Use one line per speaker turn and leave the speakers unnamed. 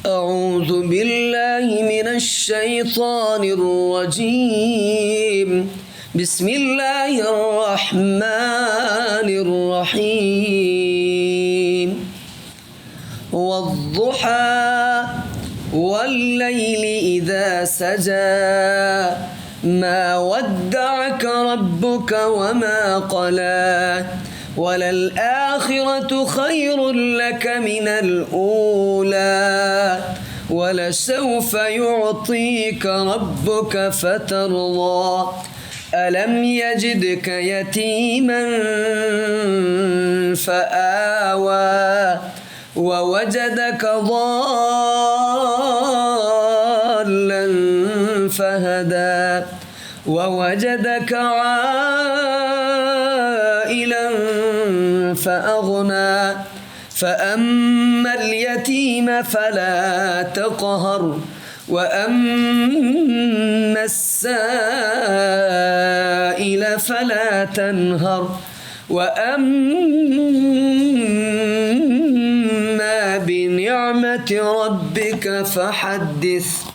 أعوذ بالله من الشيطان الرجيم. بسم الله الرحمن الرحيم. والضحى والليل إذا سجى ما ودعك ربك وما قلى وللآخرة خير لك من الأولى ولسوف يعطيك ربك فترضى ألم يجدك يتيما فآوى ووجدك ضالا فهدى ووجدك عائلا فأغنى فأما اليتيم فلا تقهر وأما السائل فلا تنهر وأما بنعمة ربك فحدث.